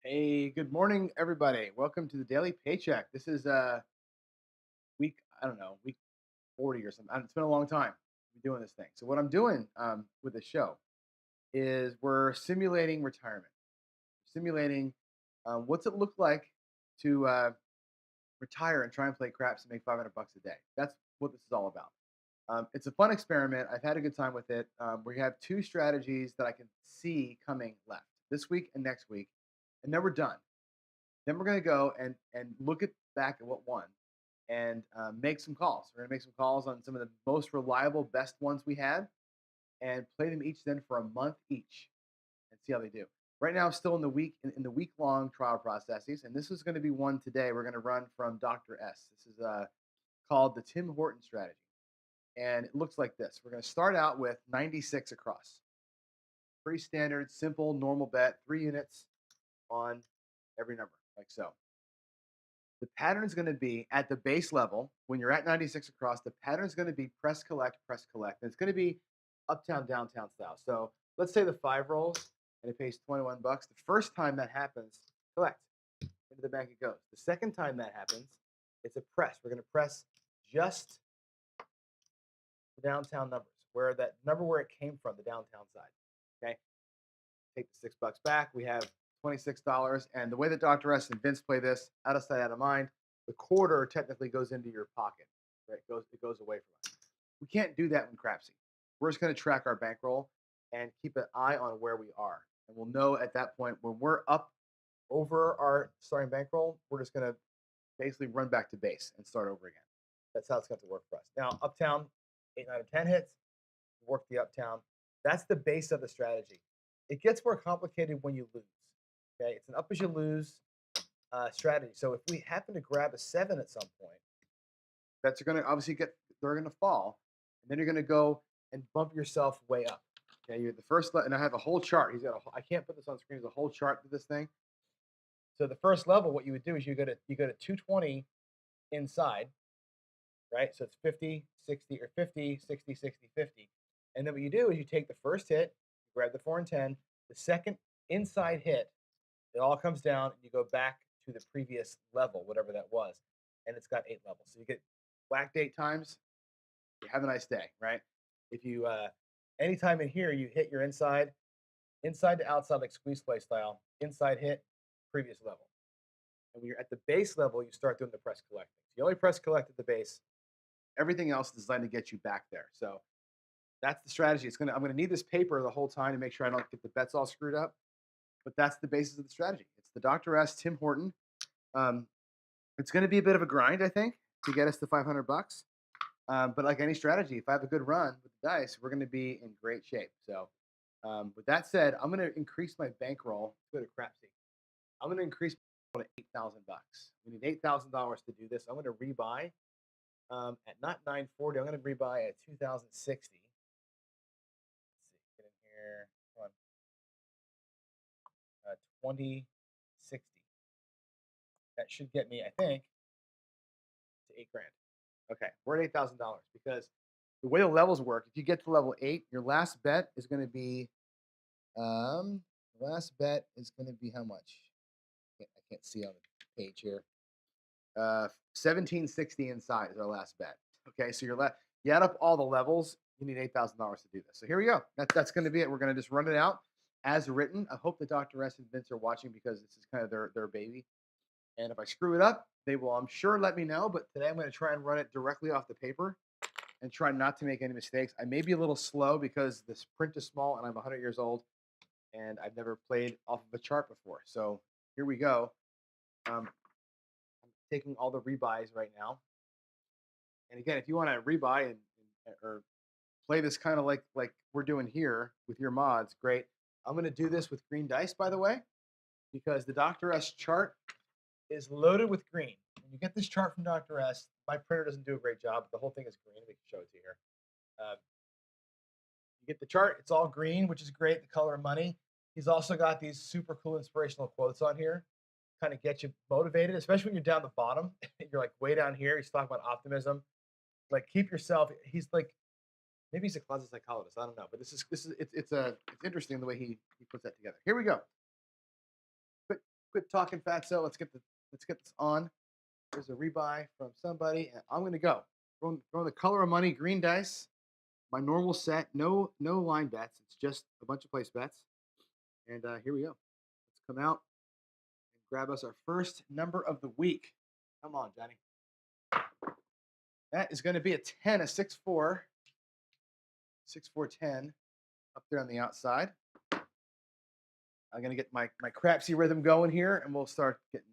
Hey, good morning, everybody. Welcome to the Daily Paycheck. This is week, I don't know, week 40 or something. It's been a long time doing this thing. So what I'm doing with the show is we're simulating retirement, simulating what's it look like to retire and try and play craps and make 500 bucks a day. That's what this is all about. It's a fun experiment. I've had a good time with it. We have two strategies that I can see coming left this week and next week, and then we're done. Then we're going to go and look at back at what won and make some calls. We're going to make some calls on some of the most reliable, best ones we had, and play them each then for a month each, and see how they do. Right now, still in the week long trial processes, and this is going to be one today. We're going to run from Dr. S. This is called the Tim Horton strategy, and it looks like this. We're going to start out with 96 across. Pretty standard, simple, normal bet, 3 units on every number, like so. The pattern is going to be at the base level. When you're at 96 across, the pattern is going to be press, collect, press, collect. And it's going to be uptown, downtown style. So let's say the 5 rolls and it pays 21 bucks. The first time that happens, collect. Into the bank it goes. The second time that happens, it's a press. We're going to press just the downtown numbers, where that number where it came from, the downtown side. Okay. Take the $6 back. We have $26. And the way that Dr. S and Vince play this, out of sight, out of mind, the quarter technically goes into your pocket. Right? It goes away from us. We can't do that in Crapsee. We're just going to track our bankroll and keep an eye on where we are. And we'll know at that point when we're up over our starting bankroll, we're just going to basically run back to base and start over again. That's how it's going to work for us. Now, uptown, 8, 9, or 10 hits, work the uptown. That's the base of the strategy. It gets more complicated when you lose. Okay, it's an up as you lose strategy. So if we happen to grab a 7 at some point, bets are going to obviously they're going to fall, and then you're going to go and bump yourself way up. Okay, you're the first, and I have a whole chart. I can't put this on screen. There's a whole chart to this thing. So the first level, what you would do is you go to 220 inside, right? So it's 50, 60, or 50, 60, 60, 50. And then what you do is you take the first hit, you grab the 4 and 10, the second inside hit, it all comes down, and you go back to the previous level, whatever that was. And it's got 8 levels. So you get whacked 8 times, you have a nice day, right? If you, anytime in here, you hit your inside to outside, like squeeze play style, inside hit, previous level. And when you're at the base level, you start doing the press collect. So you only press collect at the base. Everything else is designed to get you back there. So that's the strategy. I'm gonna need this paper the whole time to make sure I don't get the bets all screwed up. But that's the basis of the strategy. It's the Dr. S. Tim Horton. Um, it's going to be a bit of a grind, I think, to get us to 500 bucks. But like any strategy, if I have a good run with the dice, we're going to be in great shape. So, with that said, I'm going to increase my bankroll. Let's go to Crapsee. I'm going to increase my bankroll to 8,000 bucks. We need $8,000 to do this. I'm going to rebuy at not 940. I'm going to rebuy at 2,060. Let's see, get in here. Come on. 2060. That should get me, I think, to 8 grand. Okay, we're at $8,000 because the way the levels work, if you get to level 8, your last bet is going to be, how much? I can't see on the page here. 1760 inside is our last bet. Okay, so you add up all the levels, you need $8,000 to do this. So here we go. That's going to be it. We're going to just run it out as written. I hope the Dr. S and Vince are watching because this is kind of their baby. And if I screw it up, they will, I'm sure, let me know. But today I'm going to try and run it directly off the paper and try not to make any mistakes. I may be a little slow because this print is small and I'm 100 years old and I've never played off of a chart before. So here we go. I'm taking all the rebuys right now. And again, if you want to rebuy or play this kind of like we're doing here with your mods, great. I'm going to do this with green dice, by the way, because the Dr. S chart is loaded with green. When you get this chart from Dr. S, my printer doesn't do a great job, but the whole thing is green. We can show it to you here. You get the chart, it's all green, which is great, the color of money. He's also got these super cool inspirational quotes on here, kind of get you motivated, especially when you're down the bottom. You're like way down here. He's talking about optimism. Like keep yourself. He's like, maybe he's a closet psychologist. I don't know, but it's interesting the way he puts that together. Here we go. But quit talking, fatso. Let's get this on. There's a rebuy from somebody, and I'm gonna go. Throwing the color of money, green dice. My normal set, no line bets. It's just a bunch of place bets. And here we go. Let's come out and grab us our first number of the week. Come on, Johnny. That is going to be a 10, a 6-4, 6-4, 10 up there on the outside. I'm going to get my Crapsee rhythm going here, and we'll start getting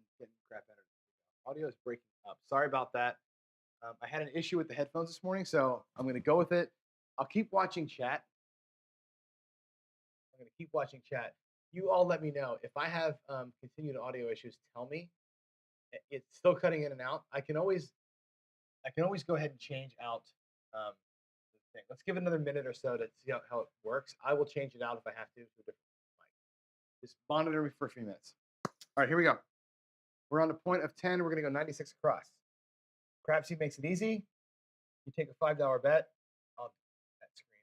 crap out of it. Audio is breaking up. Sorry about that. I had an issue with the headphones this morning, so I'm going to go with it. I'll keep watching chat. I'm going to keep watching chat. You all let me know if I have continued audio issues. Tell me. It's still cutting in and out. I can always go ahead and change out the thing. Let's give it another minute or so to see how it works. I will change it out if I have to a different mic. Just monitor me for a few minutes. All right, here we go. We're on the point of 10. We're going to go 96 across. Crapsee makes it easy. You take a $5 bet on that screen.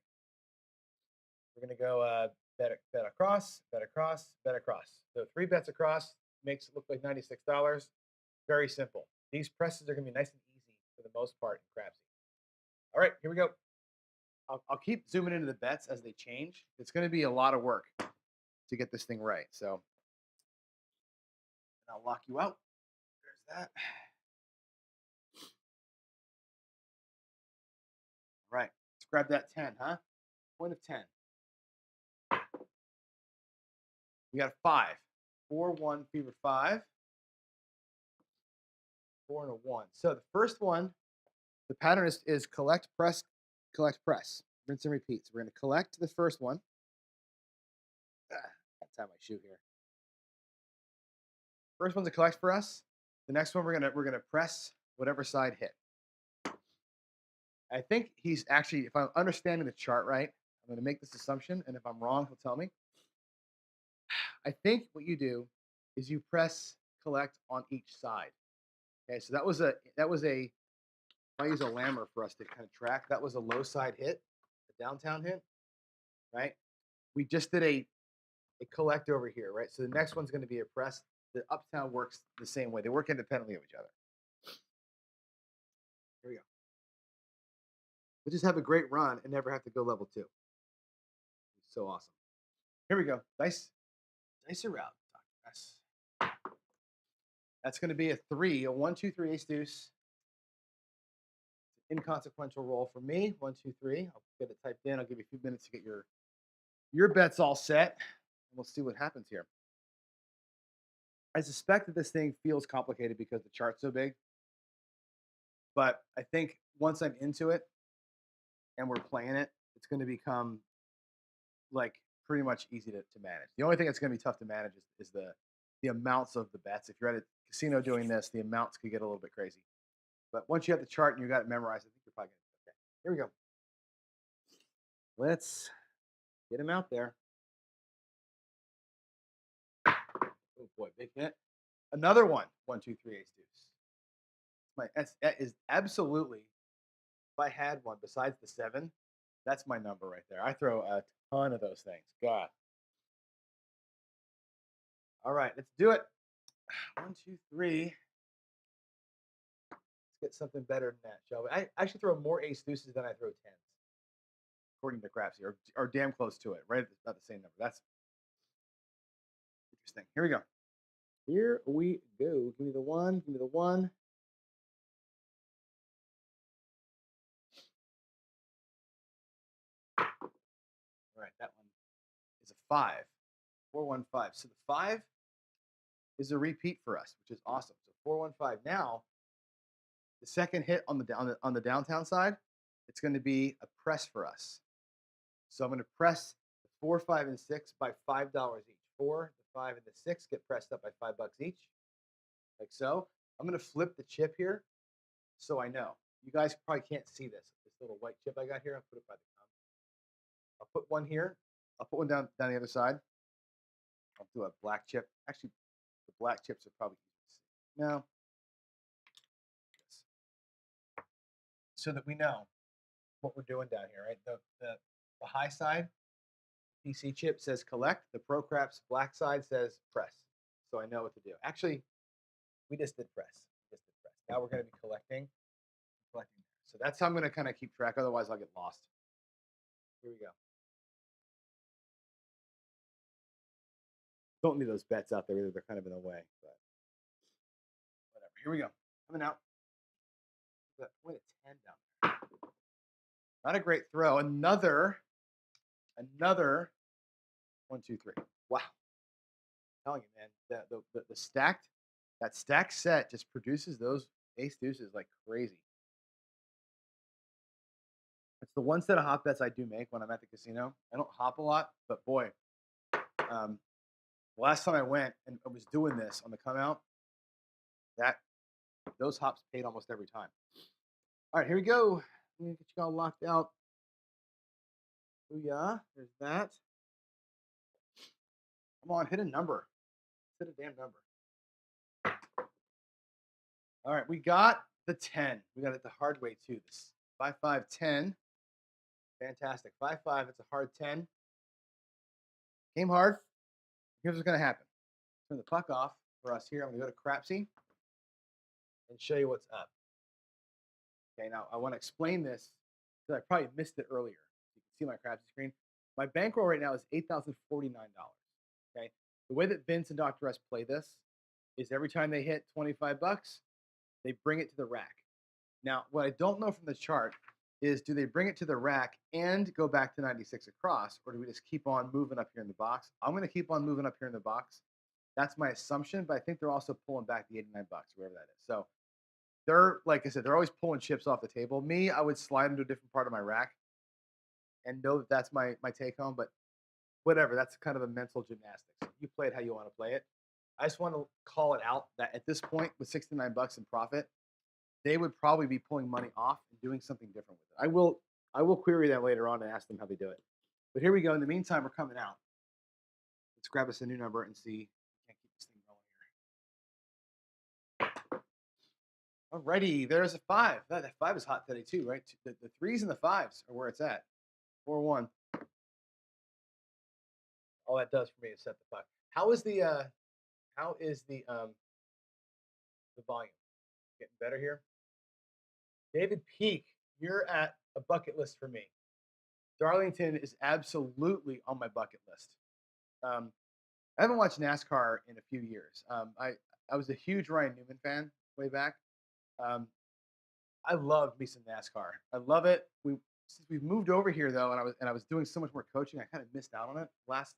We're going to go bet across, bet across, bet across. So 3 bets across makes it look like $96. Very simple. These presses are going to be nice and easy for the most part in Crapsee. All right, here we go. I'll keep zooming into the bets as they change. It's going to be a lot of work to get this thing right. So I'll lock you out. There's that. All right, let's grab that 10, huh? Point of 10. We got a 5. 4, 1, fever 5. 4 and a 1. So the first one, the pattern is collect, press, collect, press. Rinse and repeat. So we're going to collect the first one. That's how my shoe here. First one's a collect for us. The next one we're gonna press whatever side hit. I think he's actually, if I'm understanding the chart right, I'm gonna make this assumption, and if I'm wrong, he'll tell me. I think what you do is you press collect on each side. Okay, so that was a if I use a lammer for us to kind of track, that was a low side hit, a downtown hit, right? We just did a collect over here, right? So the next one's going to be a press. The uptown works the same way. They work independently of each other. Here we go. We'll just have a great run and never have to go level 2. It's so awesome. Here we go. Dice around. That's going to be a 3, a 1, 2, 3 ace deuce. Inconsequential roll for me. 1, 2, 3. I'll get it typed in. I'll give you a few minutes to get your bets all set. And we'll see what happens here. I suspect that this thing feels complicated because the chart's so big. But I think once I'm into it and we're playing it, it's going to become like pretty much easy to manage. The only thing that's going to be tough to manage is the amounts of the bets. If you're at a casino doing this, the amounts could get a little bit crazy. But once you have the chart and you got it memorized, I think you're probably going to be okay. Here we go. Let's get him out there. Oh boy, big hit. Another one. 1, 2, 3 ace deuce. That is absolutely, if I had one besides the 7, that's my number right there. I throw a ton of those things. God. All right, let's do it. 1, 2, 3. Let's get something better than that, shall we? I actually throw more ace deuces than I throw 10s, according to Crapsee, or damn close to it. Right, about the same number. That's interesting. Here we go. Here we go. Give me the 1. Give me the 1. All right, that one is a 5. 4, 1, 5. So the 5 is a repeat for us, which is awesome. So 4, 1, 5. Now, the second hit on the downtown side, it's going to be a press for us. So I'm going to press the 4, 5, and 6 by $5 each. 4, the 5, and the 6 get pressed up by $5 each, like so. I'm going to flip the chip here, so I know. You guys probably can't see this little white chip I got here. I'll put it by the thumb. I'll put one here. I'll put one down the other side. I'll do a black chip. Actually, the black chips are probably easy to see. No. Yes. So that we know what we're doing down here, right? The high side PC chip says collect. The Pro Craps black side says press. so I know what to do. Actually, we just did press. Now we're going to be collecting. So that's how I'm going to kind of keep track. Otherwise, I'll get lost. Here we go. Don't need those bets out there either. They're kind of in the way, but whatever. Here we go. Coming out. That point of 10 down there. Not a great throw. Another 1, 2, 3. Wow. I'm telling you, man, the stacked set just produces those ace deuces like crazy. It's the one set of hop bets I do make when I'm at the casino. I don't hop a lot, but boy, the last time I went and I was doing this on the come out, those hops paid almost every time. All right, here we go. Let me get you all locked out. Booyah. There's that. Come on, hit a number. Hit a damn number. All right, we got the 10. We got it the hard way too. This 5, 5, 10. Fantastic. 5, 5. It's a hard 10. Game hard. Here's what's going to happen. Turn the puck off for us here. I'm going to go to Crapsee and show you what's up. Okay, now I want to explain this because I probably missed it earlier. You can see my Crapsee screen. My bankroll right now is $8,049. Okay, the way that Vince and Dr. S play this is every time they hit 25 bucks, they bring it to the rack. Now, what I don't know from the chart is do they bring it to the rack and go back to 96 across, or do we just keep on moving up here in the box? I'm going to keep on moving up here in the box. That's my assumption, but I think they're also pulling back the 89 bucks, wherever that is. So they're, like I said, they're always pulling chips off the table. Me, I would slide into a different part of my rack and know that that's my take home, but whatever. That's kind of a mental gymnastics. You play it how you want to play it. I just want to call it out that at this point, with 69 bucks in profit, they would probably be pulling money off and doing something different with it. I will query that later on and ask them how they do it. But here we go. In the meantime, we're coming out. Let's grab us a new number and see. Can't keep this thing going here. Alrighty, there's a 5. That 5 is hot today too, right? The 3s and the 5s are where it's at. 4, 1. All that does for me is set the puck. How is the volume? Getting better here. David Peak, you're at a bucket list for me. Darlington is absolutely on my bucket list. I haven't watched NASCAR in a few years. I was a huge Ryan Newman fan way back. I love me some NASCAR. I love it. Since we've moved over here though, and I was doing so much more coaching, I kind of missed out on it last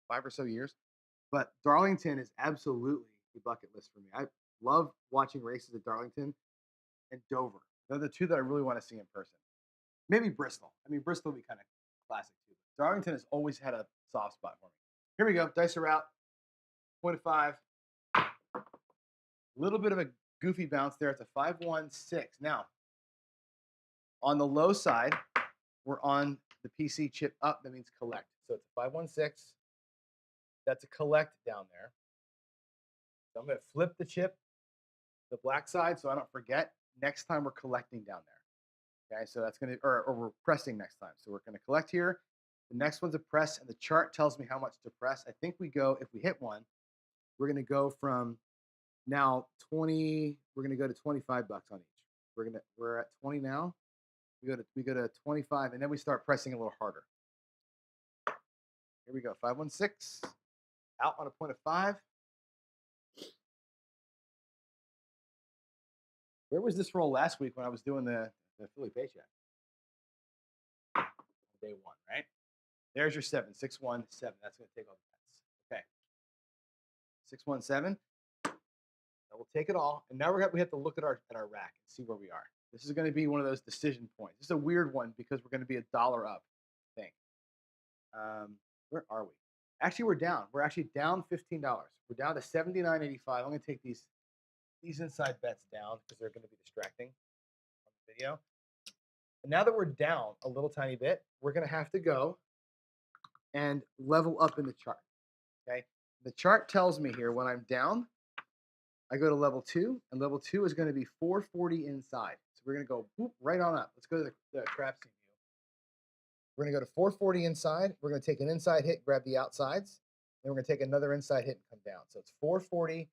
5 or so years. But Darlington is absolutely a bucket list for me. I love watching races at Darlington and Dover. They're the two that I really want to see in person. Maybe Bristol. I mean, Bristol would be kind of classic too. Darlington has always had a soft spot for me. Here we go. Dice are out. 0.5. A little bit of a goofy bounce there. It's a 5-1-6. Now, on the low side, we're on the PC chip up. That means collect. So it's a 5-1-6. That's a collect down there. So I'm going to flip the chip, the black side, so I don't forget. Next time we're collecting down there. Okay, so that's going to, or we're pressing next time. So we're going to collect here. The next one's a press, and the chart tells me how much to press. I think we go, if we hit one, we're going to go from now 20, we're going to go to 25 bucks on each. We're at 20 now. We go to 25, and then we start pressing a little harder. Here we go, 5-1-6. Out on a 0.5. Where was this roll last week when I was doing the Philly Paycheck? Day 1, right? There's your 7, 6-1-7. That's going to take all the bets. Okay. 6-1-7. Now we'll take it all, and now we have to look at our rack and see where we are. This is going to be one of those decision points. This is a weird one because we're going to be $1 up thing. Where are we? Actually, we're down. We're actually down $15. We're down to $79.85. I'm going to take these inside bets down because they're going to be distracting on the video. And now that we're down a little tiny bit, we're going to have to go and level up in the chart. Okay. The chart tells me here when I'm down, I go to level 2, and level 2 is going to be 440 inside. So we're going to go whoop, right on up. Let's go to the Crapsee view. We're going to go to 440 inside. We're going to take an inside hit, grab the outsides. Then we're going to take another inside hit and come down. So it's 440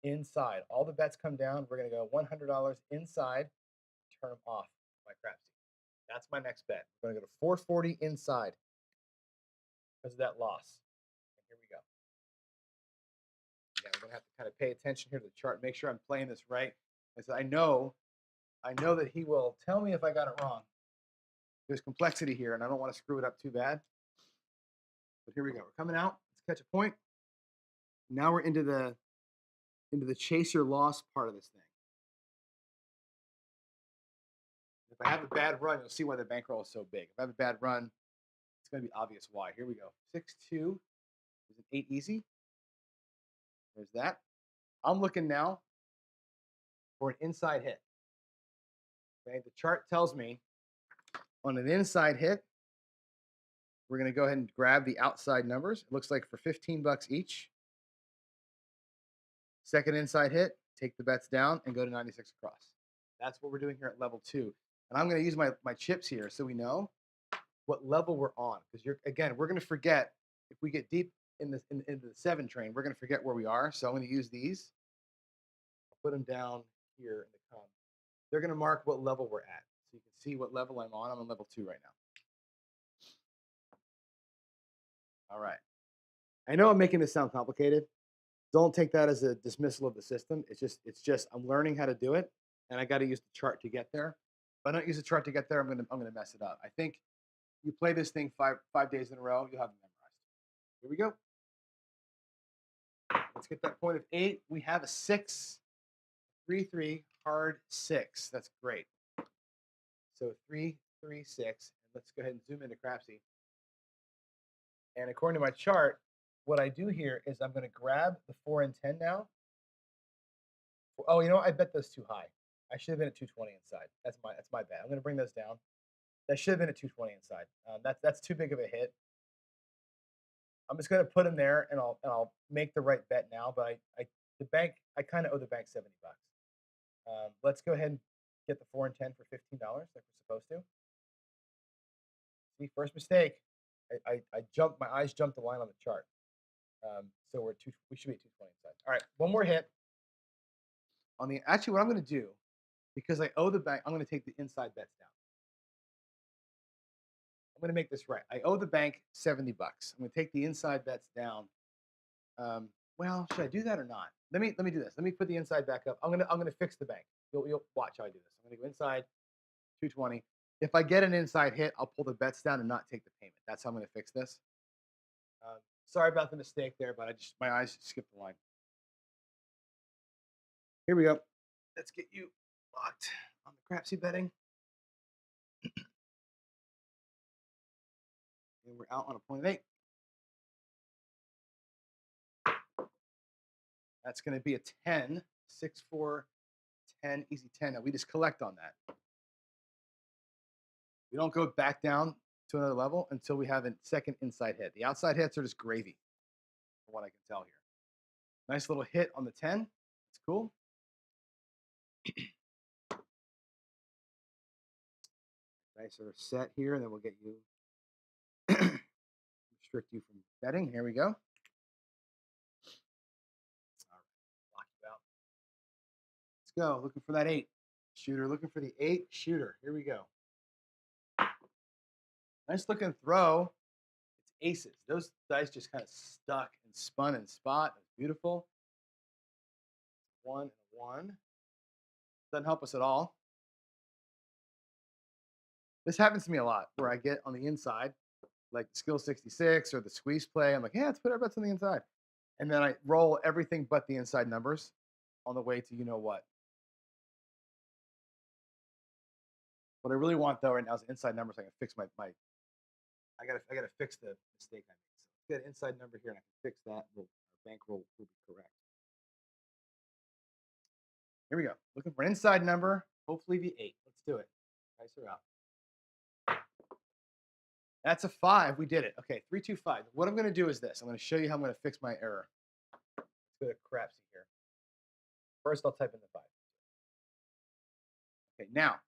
inside. All the bets come down. We're going to go $100 inside, turn them off my Crapsee. That's my next bet. We're going to go to 440 inside because of that loss. And here we go. Yeah, we're going to have to kind of pay attention here to the chart, make sure I'm playing this right. Because I know that he will tell me if I got it wrong. There's complexity here, and I don't want to screw it up too bad. But here we go. We're coming out. Let's catch a point. Now we're into the chase or loss part of this thing. If I have a bad run, you'll see why the bankroll is so big. If I have a bad run, it's going to be obvious why. Here we go. 6-2 is an 8 easy. There's that. I'm looking now for an inside hit. Okay, the chart tells me on an inside hit, we're going to go ahead and grab the outside numbers. It looks like for 15 bucks each. Second inside hit, take the bets down and go to 96 across. That's what we're doing here at level 2. And I'm going to use my chips here so we know what level we're on. Because we're going to forget if we get deep in the 7 train, we're going to forget where we are. So I'm going to use these. I'll put them down here in the column. They're going to mark what level we're at. So you can see what level I'm on. I'm on level 2 right now. All right. I know I'm making this sound complicated. Don't take that as a dismissal of the system. It's just I'm learning how to do it, and I got to use the chart to get there. If I don't use the chart to get there, I'm gonna mess it up. I think you play this thing five days in a row, you'll have it memorized. Here we go. Let's get that point of 8. We have a 6, 3-3, hard 6. That's great. So 3-3-6. Let's go ahead and zoom into Crapsee. And according to my chart, what I do here is I'm going to grab the 4 and 10 now. Oh, you know what? I bet those too high. I should have been at 220 inside. That's my bad. I'm going to bring those down. That should have been at 220 inside. That's too big of a hit. I'm just going to put them there, and I'll make the right bet now. But I kind of owe the bank 70 bucks. Let's go ahead and get the 4 and 10 for $15 like we're supposed to. See, first mistake. I jumped. My eyes jumped the line on the chart. So we should be at 220 inside. All right, one more hit. Actually, what I'm going to do, because I owe the bank, I'm going to take the inside bets down. I'm going to make this right. I owe the bank 70 bucks. I'm going to take the inside bets down. Well, should I do that or not? Let me do this. Let me put the inside back up. I'm gonna fix the bank. You'll watch how I do this. I'm gonna go inside 220. If I get an inside hit, I'll pull the bets down and not take the payment. That's how I'm gonna fix this. Sorry about the mistake there, but my eyes skipped the line. Here we go. Let's get you locked on the Crapsee betting. And we're out on a point of 8. That's going to be a 10, 6, 4, 10, easy 10. Now we just collect on that. We don't go back down to another level until we have a second inside hit. The outside hits are just gravy, from what I can tell here. Nice little hit on the 10. That's cool. Nice sort of set here, and then we'll get you restrict you from betting. Here we go. All right, lock you out. Let's go. Looking for that 8 shooter. Looking for the 8 shooter. Here we go. Nice looking throw. It's aces. Those dice just kind of stuck and spun and spot. It's beautiful. 1 and 1. Doesn't help us at all. This happens to me a lot where I get on the inside, like skill 66 or the squeeze play. I'm like, yeah, let's put our bets on the inside. And then I roll everything but the inside numbers on the way to you know what. What I really want though right now is inside numbers. I can fix I gotta fix the mistake I made. So get an inside number here and I can fix that. Our bankroll will be correct. Here we go. Looking for an inside number. Hopefully the 8. Let's do it. Dice are out. That's a 5. We did it. Okay, 3, 2, 5. What I'm going to do is this. I'm going to show you how I'm going to fix my error. Let's go to Crapsee here. First, I'll type in the 5. Okay, now.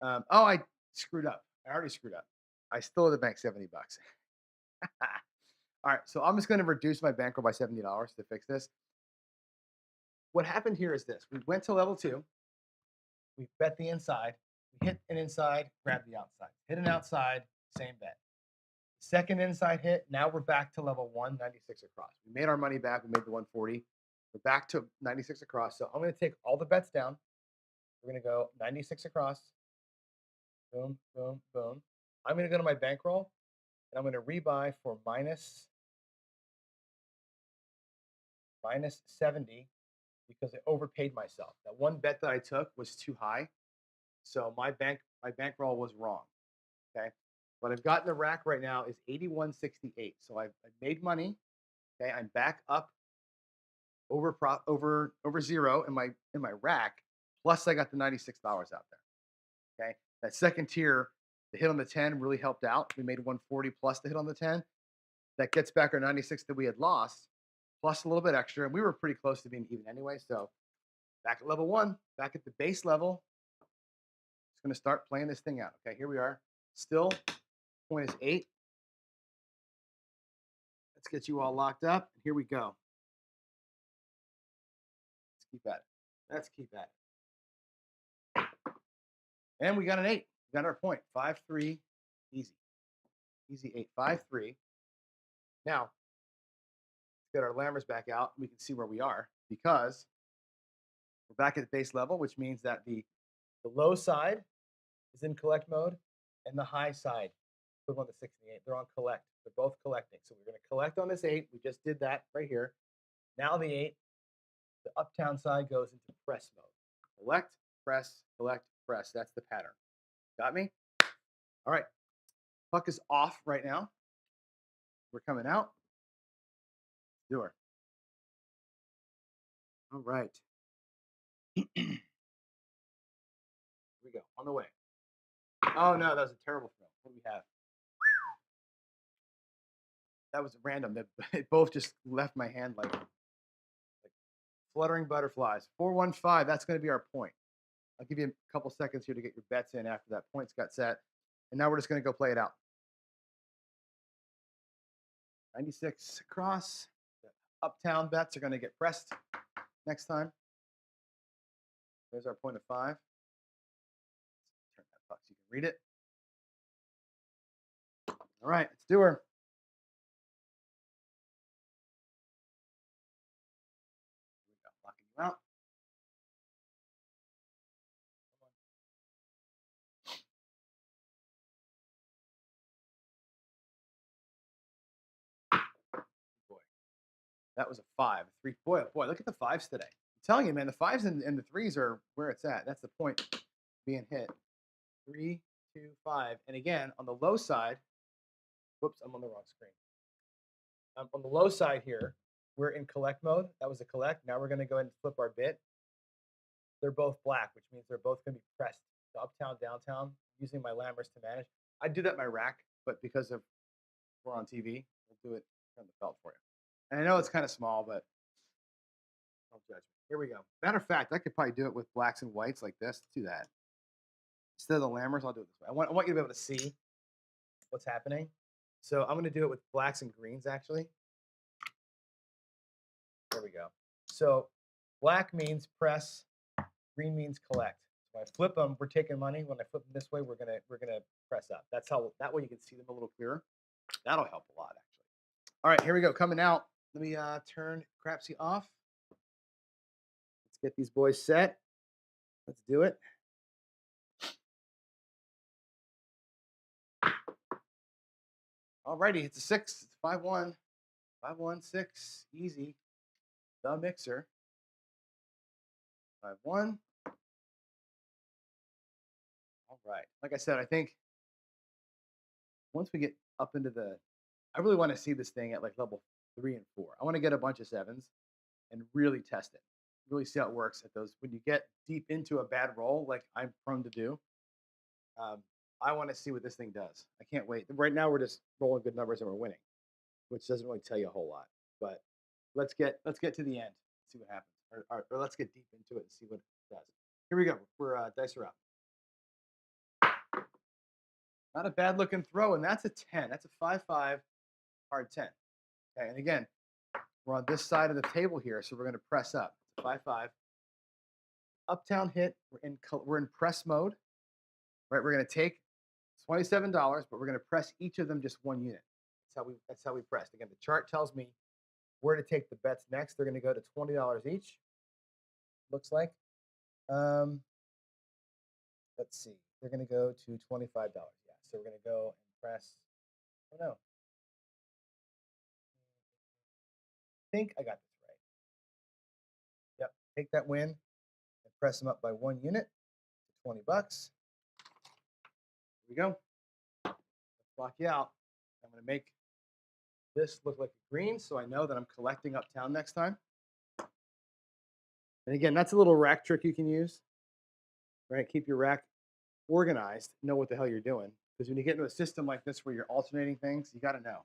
I screwed up. I already screwed up. I still owe the bank 70 bucks. All right, so I'm just going to reduce my bankroll by $70 to fix this. What happened here is this: we went to level two, we bet the inside, we hit an inside, grab the outside, hit an outside, same bet. Second inside hit. Now we're back to level one, 96 across. We made our money back. We made the 140. We're back to 96 across. So I'm going to take all the bets down. We're going to go 96 across. Boom, boom, boom. I'm going to go to my bankroll and I'm going to rebuy for minus 70 because I overpaid myself. That one bet that I took was too high. So my bankroll was wrong. Okay. What I've got in the rack right now is 81.68. So I've made money. Okay. I'm back up over zero in my rack. Plus I got the $96 out there. Okay. That second tier, the hit on the 10 really helped out. We made 140 plus the hit on the 10. That gets back our 96 that we had lost, plus a little bit extra. And we were pretty close to being even anyway. So back at level one, back at the base level, just going to start playing this thing out. Okay, here we are. Still, point is 8. Let's get you all locked up. Here we go. Let's keep at it. Let's keep at it. And we got an 8. We got our point. 5-3. Easy. Easy 8. 5-3. Now, let's get our lammers back out. We can see where we are because we're back at the base level, which means that the low side is in collect mode and the high side, equivalent to 6 and the 8, they're on collect. They're both collecting. So we're going to collect on this 8. We just did that right here. Now the 8, the uptown side goes into press mode. Collect, press, collect, press. That's the pattern. Got me? All right. Puck is off right now. We're coming out. Do her. All right. Here we go. On the way. Oh, no, that was a terrible throw. What do we have? That was random. It both just left my hand like fluttering butterflies. 415. That's going to be our point. I'll give you a couple seconds here to get your bets in after that points got set. And now we're just going to go play it out. 96 across. The uptown bets are going to get pressed next time. There's our point of 5. Turn that puck so you can read it. All right, let's do her. Here we go. Locking you out. Boy, that was a 5. 3. Boy, look at the 5s today. I'm telling you, man, the 5s and the 3s are where it's at. That's the point being hit. 3, 2, 5. And again, on the low side, whoops, I'm on the wrong screen. On the low side here, we're in collect mode. That was a collect. Now we're going to go ahead and flip our bit. They're both black, which means they're both going to be pressed to uptown, downtown, using my lammers to manage. I do that in my rack, but because of we're on TV, we'll do it on the felt for you. And I know it's kind of small, but don't judge me. Here we go. Matter of fact, I could probably do it with blacks and whites like this. Let's do that. Instead of the lammers, I'll do it this way. I want you to be able to see what's happening. So I'm going to do it with blacks and greens, actually. There we go. So black means press, green means collect. So when I flip them, we're taking money. When I flip them this way, we're gonna press up. That's how that way you can see them a little clearer. That'll help a lot, actually. All right, here we go. Coming out. Let me turn Crapsee off. Let's get these boys set. Let's do it. All righty, it's a 6. It's 5-1. 5-1, 6. Easy. The mixer. 5-1. All right. Like I said, I think once we get up into I really want to see this thing at like level 3 and 4. I want to get a bunch of 7s and really test it. Really see how it works at those. When you get deep into a bad roll, like I'm prone to do, I want to see what this thing does. I can't wait. Right now, we're just rolling good numbers and we're winning, which doesn't really tell you a whole lot. But let's get to the end, see what happens, or let's get deep into it and see what it does. Here we go. We're dice are up. Not a bad looking throw, and that's a 10. That's a 5-5 hard 10. Okay, and again, we're on this side of the table here, so we're going to press up. 5-5. Uptown hit. We're in press mode, right? We're going to take $27, but we're going to press each of them just 1 unit. That's how we pressed. Again, the chart tells me where to take the bets next. They're going to go to $20 each. Looks like. Let's see. They're going to go to $25. Yeah. So we're going to go and press. Oh no. I think I got this right. Yep. Take that win and press them up by 1 unit to $20. Here we go. Let's block you out. I'm going to make this look like a green so I know that I'm collecting uptown next time. And again, that's a little rack trick you can use, right? Keep your rack organized, know what the hell you're doing. Because when you get into a system like this where you're alternating things, you got to know.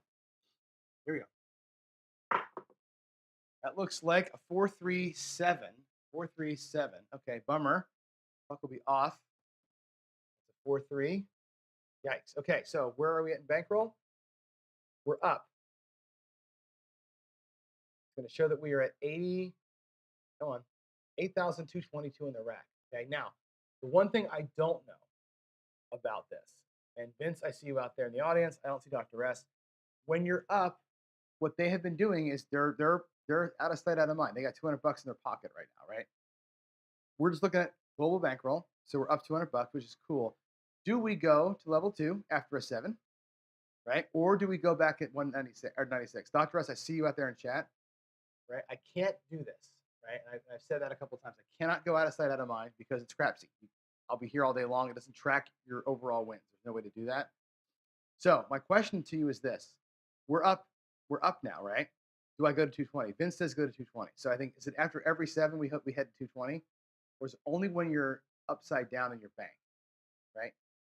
Here we go. That looks like a 4-3-7. 4-3-7. Okay, bummer. Puck will be off. It's a 4-3. Yikes. Okay, so where are we at in bankroll? We're up. It's going to show that we are at 80. Come on. 8,222 in the rack. Okay, now, the one thing I don't know about this, and Vince, I see you out there in the audience. I don't see Dr. S. When you're up, what they have been doing is they're out of sight, out of mind. They got $200 in their pocket right now, right? We're just looking at global bankroll, so we're up $200, which is cool. Do we go to level 2 after a 7, right? Or do we go back at 196 or 96? Dr. S, I see you out there in chat, right? I can't do this, right? And I've said that a couple of times. I cannot go out of sight, out of mind because it's Crapsee. I'll be here all day long. It doesn't track your overall wins. There's no way to do that. So my question to you is this: We're up now, right? Do I go to 220? Vince says go to 220. So I think, is it after every 7 we hope we head to 220, or is it only when you're upside down in your bank, right?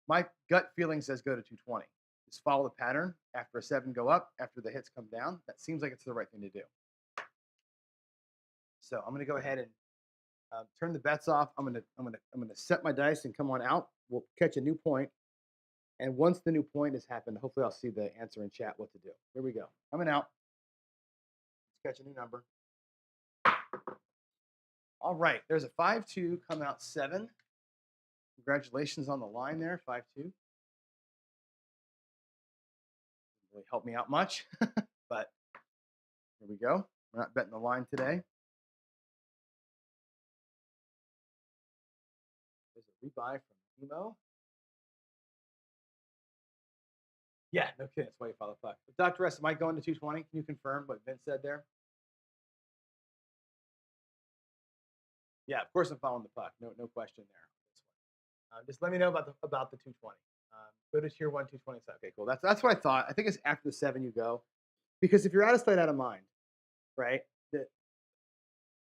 My gut feeling says go to 220. Just follow the pattern. After a 7, go up. After the hits come down. That seems like it's the right thing to do. So I'm going to go ahead and turn the bets off. I'm gonna set my dice and come on out. We'll catch a new point, and once the new point has happened, hopefully I'll see the answer in chat what to do. Here we go. Coming out. Let's catch a new number. All right. There's a 5-2 come out 7. Congratulations on the line there, 5-2. Didn't really help me out much, but here we go. We're not betting the line today. There's a rebuy from Emo. Yeah, no kidding. That's why you follow puck. But Dr. S, am I going to 220? Can you confirm what Vince said there? Yeah, of course I'm following the puck. No question there. Just let me know about the 220. Go to tier 1 220. Okay, cool. That's what I thought. I think it's after the 7 you go, because if you're out of sight, out of mind, right? That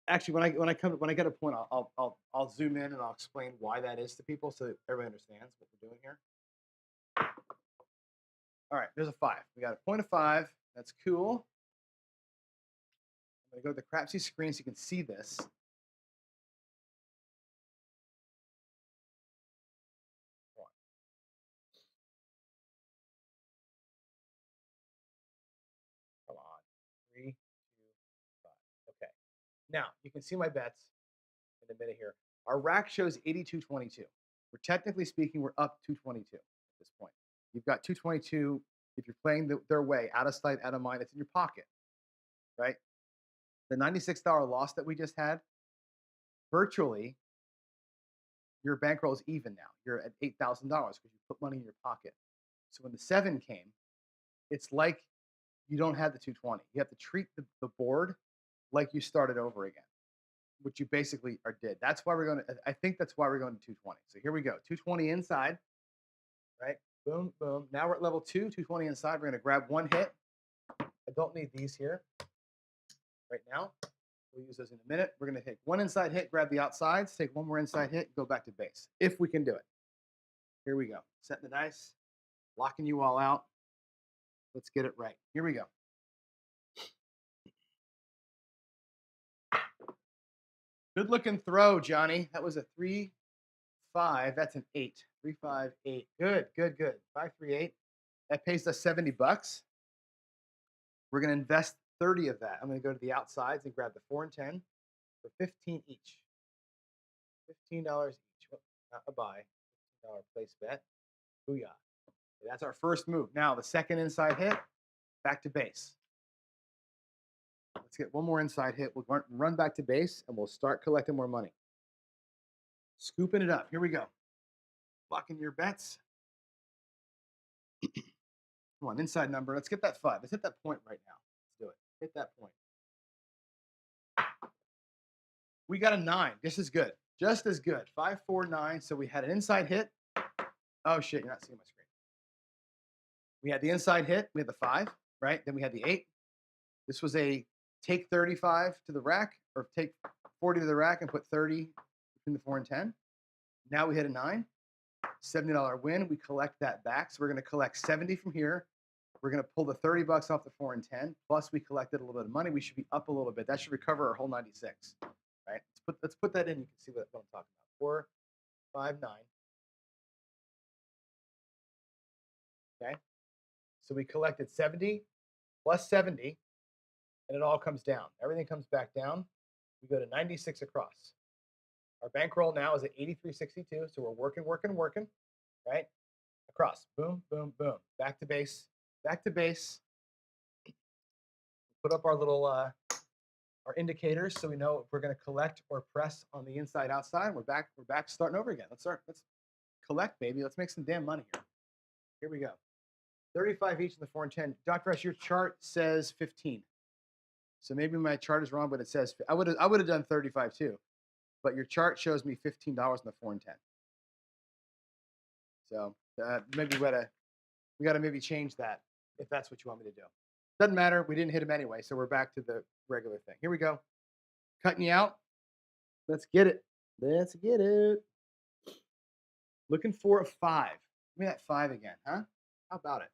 actually, when I get a point, I'll zoom in and I'll explain why that is to people so that everybody understands what we're doing here. All right, there's a 5. We got a point of 5. That's cool. I'm gonna go to the Crapsee screen so you can see this. Come on. 3, 2, 5. Okay. Now you can see my bets in a minute here. Our rack shows 82.22. We're technically speaking, we're up 222 at this point. You've got 222. If you're playing their way, out of sight, out of mind, it's in your pocket, right? The $96 loss that we just had, virtually, your bankroll is even now. You're at $8,000 because you put money in your pocket. So when the 7 came, it's like you don't have the 220. You have to treat the board like you started over again, which you basically did. That's why we're going to, I think that's why we're going to 220. So here we go. 220 inside, right? Boom, boom. Now we're at level 2, 220 inside. We're going to grab one hit. I don't need these here right now. We'll use those in a minute. We're going to take one inside hit, grab the outsides, take one more inside hit, go back to base, if we can do it. Here we go. Setting the dice, locking you all out. Let's get it right. Here we go. Good looking throw, Johnny. That was a 3-5. That's an 8. 3-5-8. Good, good, good. 5-3-8. That pays us $70. We're going to invest 30 of that. I'm going to go to the outsides and grab the 4 and 10 for 15 each. $15 each. Oh, not a buy. $15 place bet. Booyah. Okay, that's our first move. Now, the second inside hit, back to base. Let's get one more inside hit. We'll run back to base, and we'll start collecting more money. Scooping it up. Here we go. Locking your bets. Come on, inside number. Let's get that 5. Let's hit that point right now. Let's do it. Hit that point. We got a 9. This is good. Just as good. 5, 4, 9. So we had an inside hit. Oh, shit. You're not seeing my screen. We had the inside hit. We had the 5, right? Then we had the 8. This was a take 35 to the rack, or take 40 to the rack and put 30 between the 4 and 10. Now we hit a 9. $70 win. We collect that back. So we're going to collect 70 from here. We're going to pull the 30 bucks off the 4 and 10. Plus, we collected a little bit of money. We should be up a little bit. That should recover our whole 96. Right? Let's put that in. You can see what I'm talking about. 4, 5, 9. Okay. So we collected 70 plus 70, and it all comes down. Everything comes back down. We go to 96 across. Our bankroll now is at 83.62. So we're working, right? Across. Boom, boom, boom. Back to base. Back to base. Put up our little our indicators so we know if we're going to collect or press on the inside outside. We're back starting over again. Let's collect, baby. Let's make some damn money here. Here we go. 35 each in the 4 and 10. Dr. S, your chart says 15. So maybe my chart is wrong, but it says I would have done 35 too. But your chart shows me $15 in the 4 and 10. So maybe we gotta maybe change that if that's what you want me to do. Doesn't matter. We didn't hit him anyway, so we're back to the regular thing. Here we go. Cutting you out. Let's get it. Let's get it. Looking for a 5. Give me that 5 again, huh? How about it?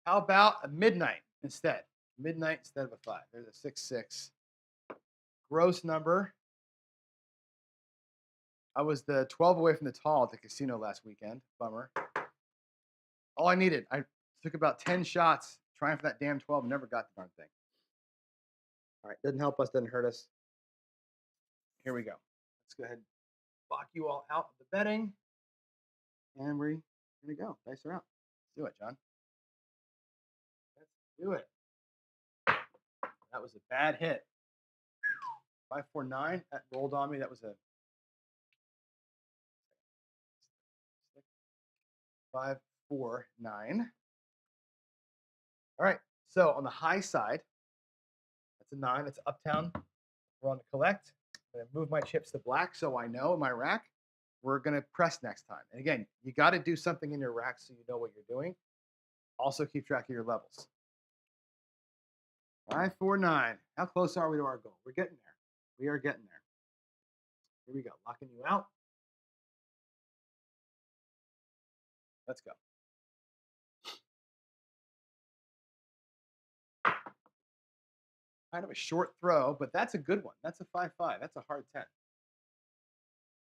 How about a midnight instead? Midnight instead of a 5. There's a 6, 6. Gross number. I was the 12 away from the tall at the casino last weekend. Bummer. All I needed. I took about 10 shots trying for that damn 12. Never got the darn thing. All right. Doesn't help us. Doesn't hurt us. Here we go. Let's go ahead and lock you all out of the betting. And we're going to go. Dice are out. Let's do it, John. Let's do it. That was a bad hit. 5, 4, 9. That rolled on me. That was a 5, 4, 9. All right. So on the high side, that's a 9. That's uptown. We're on the collect. I'm going to move my chips to black so I know in my rack. We're going to press next time. And again, you got to do something in your rack so you know what you're doing. Also keep track of your levels. 5, 4, 9. How close are we to our goal? We're getting there. We are getting there. Here we go. Locking you out. Let's go. Kind of a short throw, but that's a good one. That's a 5, 5. That's a hard 10.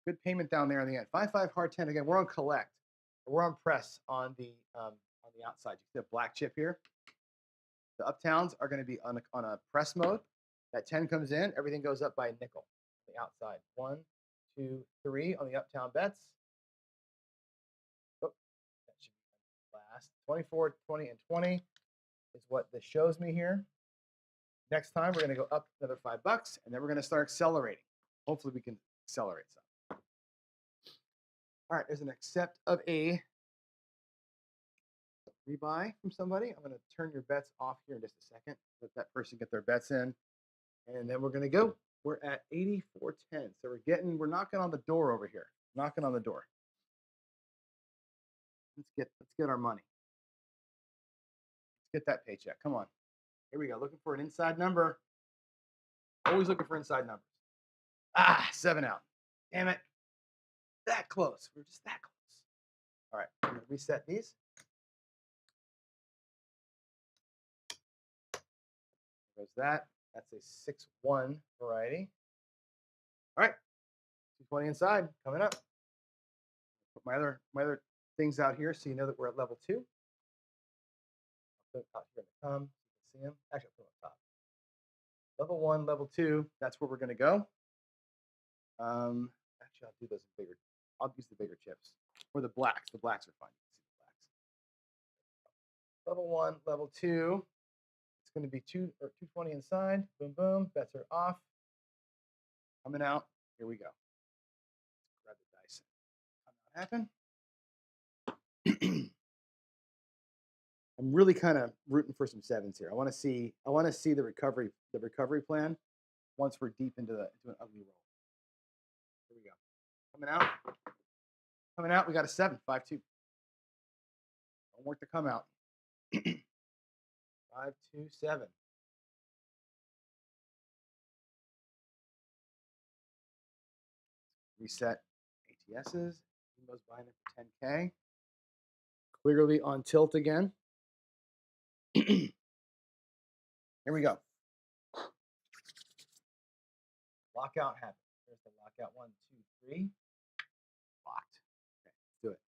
Good payment down there in the end. 5, 5, hard 10. Again, we're on collect. We're on press on the outside. You see a black chip here. The uptowns are going to be on a press mode. That 10 comes in. Everything goes up by a nickel. On the outside. 1, 2, 3 on the uptown bets. Oh, that should be last. 24, 20, and 20 is what this shows me here. Next time, we're going to go up another $5, and then we're going to start accelerating. Hopefully, we can accelerate some. All right, there's an accept of a rebuy from somebody. I'm going to turn your bets off here in just a second. Let that person get their bets in, and then we're going to go. We're at 84.10, so we're knocking on the door over here. Knocking on the door. Let's get our money. Let's get that paycheck. Come on. Here we go. Looking for an inside number. Always looking for inside numbers. 7 out. Damn it. That close. We're just that close. All right. I'm going to reset these. There's that. That's a 6-1 variety. All right. 220 inside. Coming up. Put my other things out here so you know that we're at level 2. put out here in the come. You can see them. Actually, I'll put them on top. Level 1, level 2. That's where we're going to go. Actually, I'll do those in bigger. I'll use the bigger chips or the blacks. The blacks are fine. You can see the blacks. Level 1, level 2. It's going to be 220 inside. Boom, boom. Bets are off. Coming out. Here we go. Grab the dice. Come out happen. I'm really kind of rooting for some sevens here. I want to see the recovery plan once we're deep into an ugly roll. Here we go. Coming out. We got a 7, 5-2. Don't work to come out. 5, 2, 7. Reset ATSs. Nemo's buying it for 10K. Clearly on tilt again. Here we go. Lockout happens. There's the lockout. 1, 2, 3. Locked. Okay, let's do it.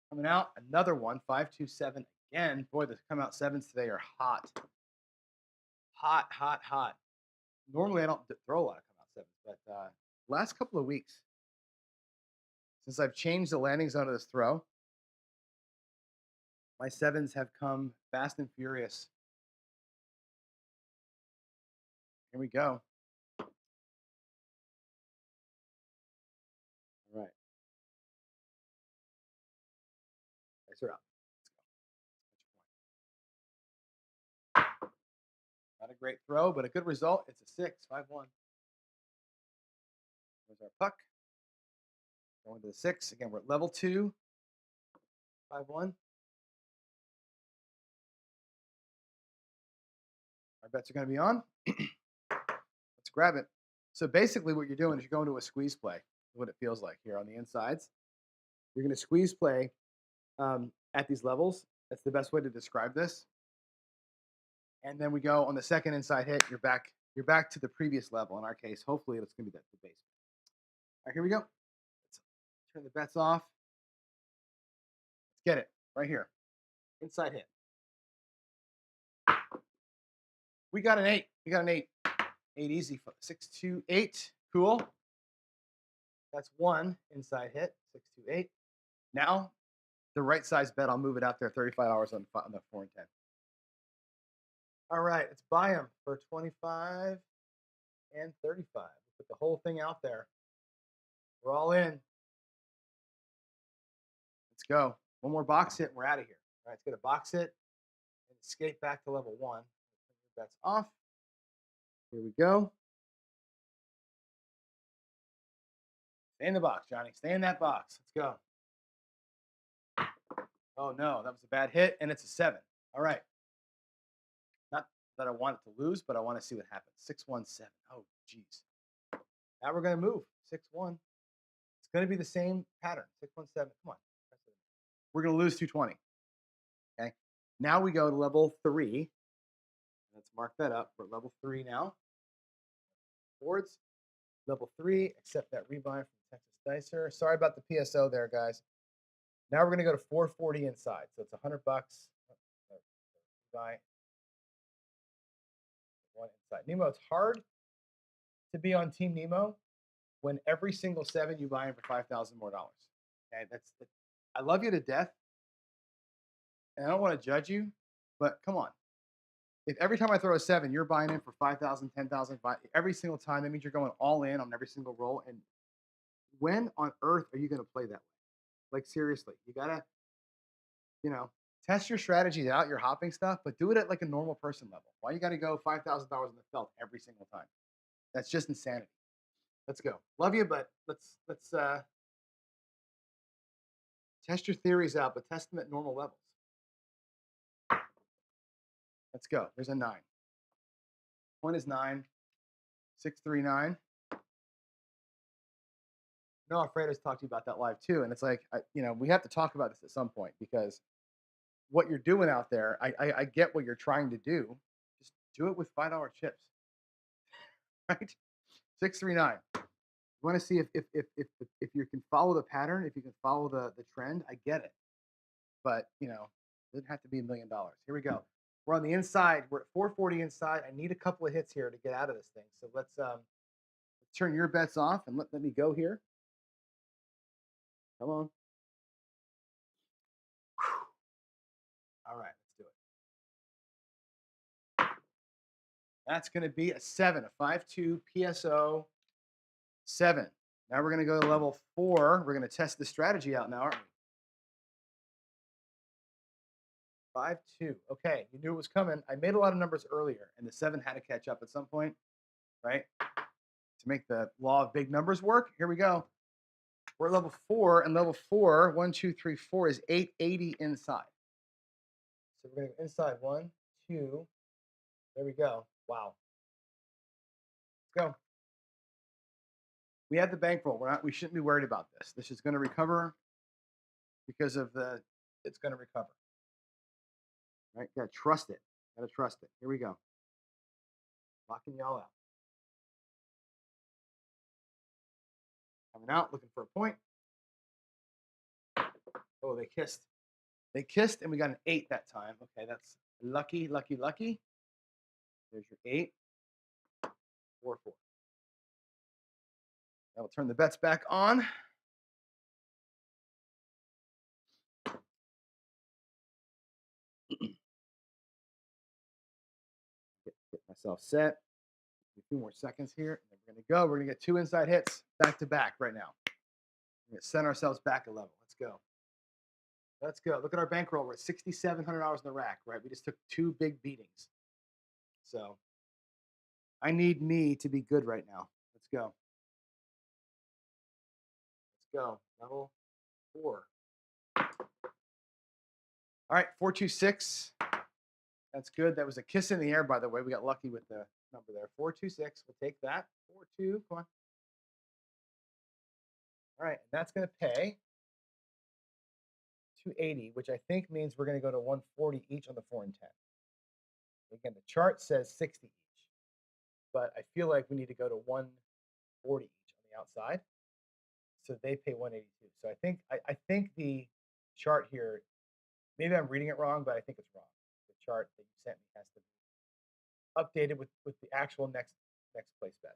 Coming out. Another one. 5, 2, 7 again. Boy, the come out sevens today are hot. Hot, hot, hot. Normally I don't throw a lot of come out sevens, but last couple of weeks, since I've changed the landing zone of this throw, my sevens have come fast and furious. Here we go. All right. Dice are up. Let's go. Not a great throw, but a good result. It's a 6, 5-1. There's our puck. Going to the 6. Again, we're at level 2. 5-1. Our bets are going to be on. Let's grab it. So basically what you're doing is you're going to a squeeze play, what it feels like here on the insides. You're going to squeeze play at these levels. That's the best way to describe this. And then we go on the second inside hit. You're back to the previous level. In our case, hopefully it's going to be the base. All right, here we go. Let's turn the bets off. Let's get it right here. Inside hit. We got an 8. We got an 8. 8 easy. 6, 2, 8. Cool. That's 1 inside hit. 6, 2, 8. Now, the right size bet, I'll move it out there $35 on the 4 and 10. All right, let's buy them for 25 and 35. Put the whole thing out there. We're all in. Let's go. One more box hit, and we're out of here. All right, let's get a box hit and skate back to level 1. That's off. Here we go. Stay in the box, Johnny. Stay in that box. Let's go. Oh, no, that was a bad hit, and it's a 7. All right. Not that I want it to lose, but I want to see what happens. 6, 1, 7. Oh, geez. Now we're going to move. 6, 1. It's going to be the same pattern. 6, 1, 7. Come on. We're going to lose 220. Okay. Now we go to level 3. Let's mark that up. We're at level 3 now. Boards. Level 3. Accept that rebuy from Texas Dicer. Sorry about the PSO there, guys. Now we're going to go to 440 inside. So it's $100. Buy 1 inside. Nemo, it's hard to be on Team Nemo when every single 7 you buy in for $5,000 more. Okay, I love you to death, and I don't want to judge you, but come on. If every time I throw a 7, you're buying in for 5,000, 10,000 every single time, that means you're going all in on every single roll. And when on earth are you going to play that way? Like, seriously, you got to, test your strategies out, your hopping stuff, but do it at like a normal person level. Why you got to go $5,000 in the felt every single time? That's just insanity. Let's go. Love you, but let's test your theories out, but test them at normal levels. Let's go. There's a 9. One is 9. 6, 3, 9. No, Alfredo's talked to you about that live too, and it's like, we have to talk about this at some point, because what you're doing out there, I get what you're trying to do. Just do it with $5 chips, right? 6, 3, 9. You want to see if you can follow the pattern, if you can follow the trend. I get it, but it doesn't have to be $1 million. Here we go. We're on the inside. We're at 440 inside. I need a couple of hits here to get out of this thing. So let's turn your bets off and let me go here. Come on. All right, let's do it. That's going to be a 7, a 5-2 PSO 7. Now we're going to go to level 4. We're going to test the strategy out now, aren't we? 5-2. Okay, you knew it was coming. I made a lot of numbers earlier, and the 7 had to catch up at some point, right? To make the law of big numbers work. Here we go. We're at level 4, and level 4, 1, 2, 3, 4 is 880 inside. So we're going to go inside 1, 2. There we go. Wow. Let's go. We have the bankroll. We shouldn't be worried about this. This is going to recover because of it's going to recover. Right? Gotta trust it. Gotta trust it. Here we go. Locking y'all out. Coming out, looking for a point. Oh, they kissed. They kissed, and we got an 8 that time. Okay, that's lucky, lucky, lucky. There's your 8. 4, 4. Now we'll turn the bets back on. Get myself set. A few more seconds here, and then we're gonna go. We're gonna get 2 inside hits back to back right now. We're gonna send ourselves back a level. Let's go. Let's go. Look at our bankroll. We're at $6,700 in the rack, right? We just took 2 big beatings. So I need me to be good right now. Let's go. Let's go. Level 4. All right, 426. That's good. That was a kiss in the air, by the way. We got lucky with the number there. 426. We'll take that. 42. Come on. All right, and that's going to pay 280, which I think means we're going to go to 140 each on the 4 and 10. Again, the chart says 60 each, but I feel like we need to go to 140 each on the outside. So they pay 182. So I think the chart here, maybe I'm reading it wrong, but I think it's wrong. The chart that you sent me has to be updated with the actual next place bets.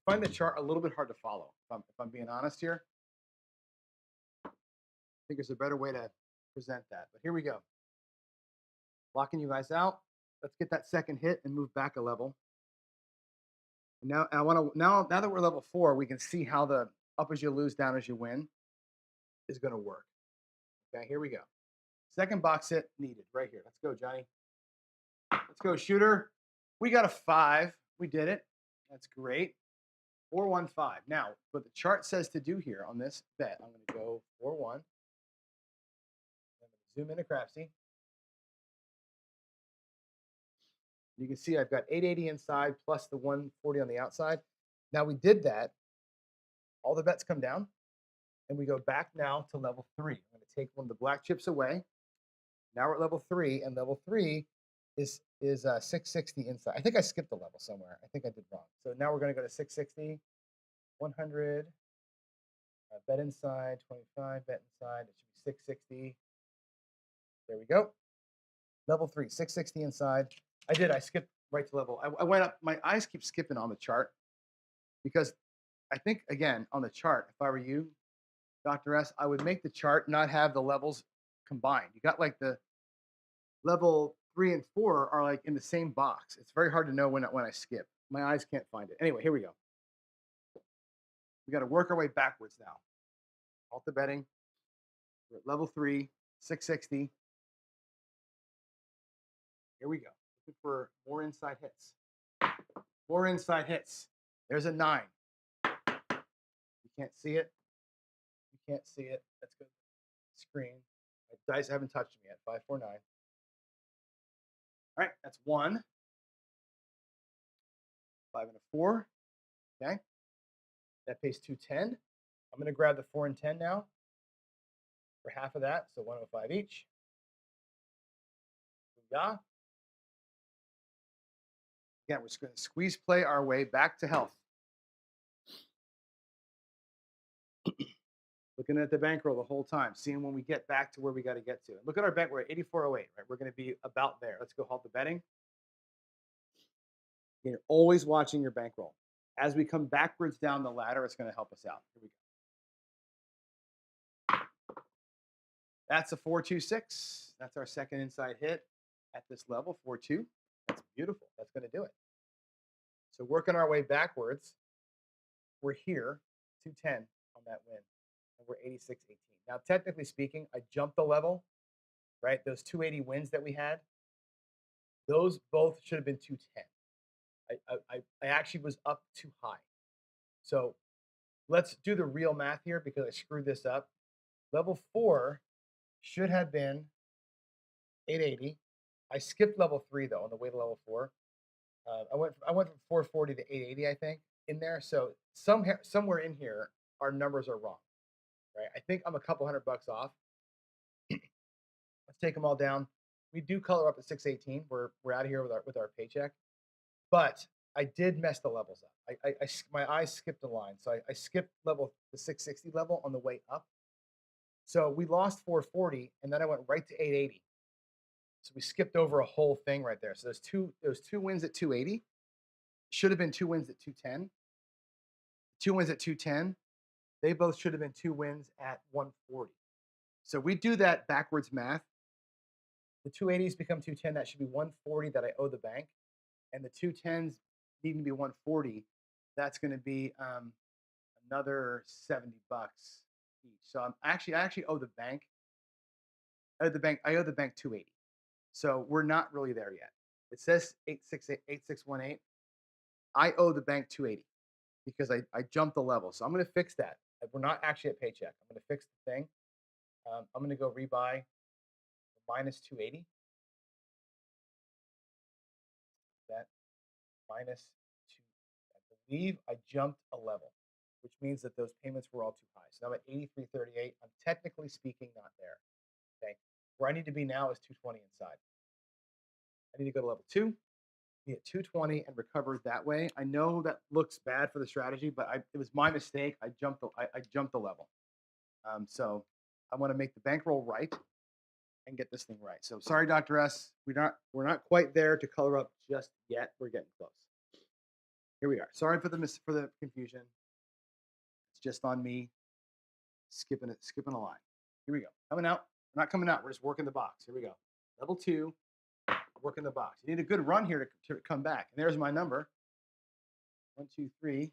I find the chart a little bit hard to follow, if I'm being honest here. I think there's a better way to present that. But here we go. Locking you guys out. Let's get that second hit and move back a level. And now I want to now that we're level 4, we can see how the up as you lose, down as you win is going to work. Okay, here we go. Second box hit needed right here. Let's go, Johnny. Let's go, shooter. We got a 5. We did it. That's great. 415. Now, what the chart says to do here on this bet, I'm going to go 4-1. I'm going to zoom into Crapsee. You can see I've got 880 inside plus the 140 on the outside. Now we did that. All the bets come down, and we go back now to level 3. I'm going to take one of the black chips away. Now we're at level 3, and level 3 is 660 inside. I think I skipped a level somewhere. I think I did wrong. So now we're going to go to 660, 100, bet inside, 25, bet inside. It should be 660. There we go. Level 3, 660 inside. I skipped right to level. I went up. My eyes keep skipping on the chart because I think, again, on the chart, if I were you, Dr. S, I would make the chart not have the levels combined. You got like the level 3 and 4 are like in the same box. It's very hard to know when I skip. My eyes can't find it. Anyway, here we go. We got to work our way backwards now. Halt the betting. We're at level 3, 660. Here we go. Looking for more inside hits. More inside hits. There's a 9. You can't see it. You can't see it. Let's go. Screen. My dice haven't touched me yet. 549. All right, that's 1. 5 and a 4. Okay. That pays 210. I'm going to grab the 4 and 10 now for half of that, so 105 each. Yeah. Again, we're just going to squeeze play our way back to health. Looking at the bankroll the whole time, seeing when we get back to where we got to get to. Look at our bank. We're at 84.08, right? We're going to be about there. Let's go halt the betting. You're always watching your bankroll. As we come backwards down the ladder, it's going to help us out. Here we go. That's a 426. That's our second inside hit at this level, 4-2. That's beautiful. That's going to do it. So working our way backwards, we're here, 210 on that win, and we're 86.18. Now, technically speaking, I jumped the level, right? Those 280 wins that we had, those both should have been 210. I actually was up too high. So let's do the real math here because I screwed this up. Level 4 should have been 880. I skipped level 3 though on the way to level 4. I went from 440 to 880, I think, in there. So somewhere in here, our numbers are wrong, right? I think I'm a couple $100 off. Let's take them all down. We do color up at 618. We're out of here with our paycheck, but I did mess the levels up. My eyes skipped a line, so I skipped the 660 level on the way up. So we lost 440, and then I went right to 880. So we skipped over a whole thing right there. So those two wins at 280 should have been 2 wins at 210. 2 wins at 210. They both should have been 2 wins at 140. So we do that backwards math. The 280s become 210. That should be 140 that I owe the bank, and the 210s needing to be 140. That's going to be another $70 each. So I actually owe the bank. I owe the bank 280. So we're not really there yet. It says 8618. I owe the bank 280 because I jumped the level. So I'm going to fix that. We're not actually at paycheck. I'm going to fix the thing. I'm going to go rebuy minus 280. That minus 2. I believe I jumped a level, which means that those payments were all too high. So I'm at 83.38. I'm technically speaking not there. Okay. Where I need to be now is 220 inside. I need to go to level 2, be at 220 and recover that way. I know that looks bad for the strategy, but it was my mistake. I jumped the level. So I want to make the bankroll right and get this thing right. So sorry, Dr. S. We're not quite there to color up just yet. We're getting close. Here we are. Sorry for the confusion. It's just on me skipping a line. Here we go. Coming out. We're not coming out. We're just working the box. Here we go. Level 2. Working the box. You need a good run here to come back. And there's my number. 1, 2, 3.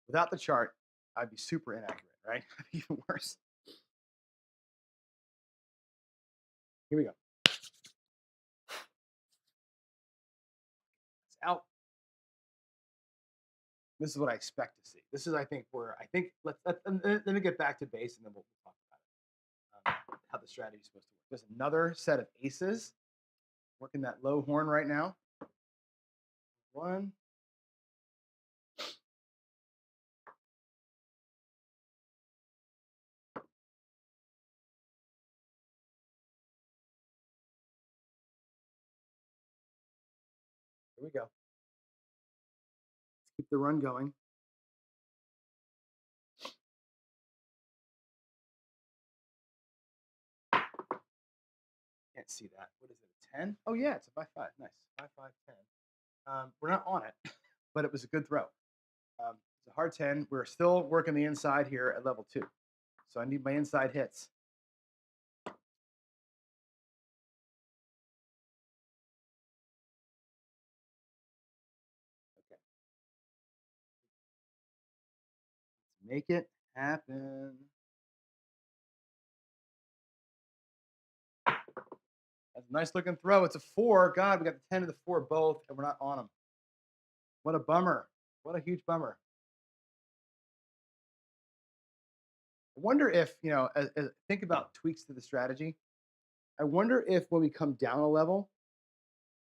Without the chart, I'd be super inaccurate, right? Even worse. Here we go. It's out. This is what I expect to see. This is, I think, let me get back to base and then we'll talk about it. How the strategy is supposed to work. There's another set of aces. Working that low horn right now. 1. Here we go. Let's keep the run going. Can't see that. What is it? A 10? Oh yeah, it's a 5-5. Nice. 5-5 10. We're not on it, but it was a good throw. It's a hard 10. We're still working the inside here at level 2. So I need my inside hits. Okay. Let's make it happen. That's a nice looking throw. It's a 4. God, we got the 10 and the 4 both, and we're not on them. What a bummer. What a huge bummer. I wonder if, as think about tweaks to the strategy. I wonder if when we come down a level,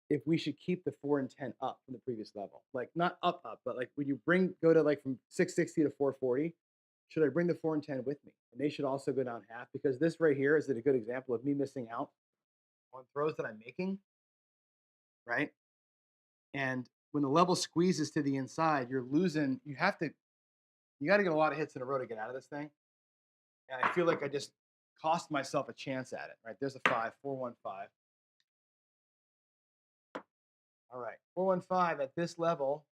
if we should keep the 4 and 10 up from the previous level. Like not up, but like when you go to like from 660 to 440, should I bring the 4 and 10 with me? And they should also go down half because this right here is a good example of me missing out on throws that I'm making, right? And when the level squeezes to the inside, you're losing. You got to get a lot of hits in a row to get out of this thing. And I feel like I just cost myself a chance at it. Right there's a 5, 4, 1, 5. All right, 4, 1, 5 at this level.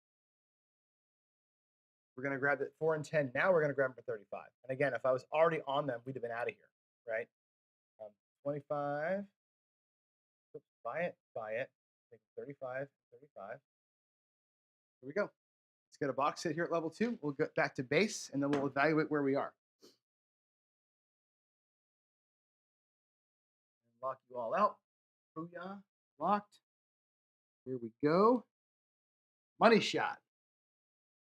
We're gonna grab it 4 and 10. Now we're gonna grab them for 35. And again, if I was already on them, we'd have been out of here, right? 25. Oops, buy it. Take 35, 35. Here we go. Let's get a box hit here at level 2. We'll get back to base, and then we'll evaluate where we are. And lock you all out. Booyah. Locked. Here we go. Money shot.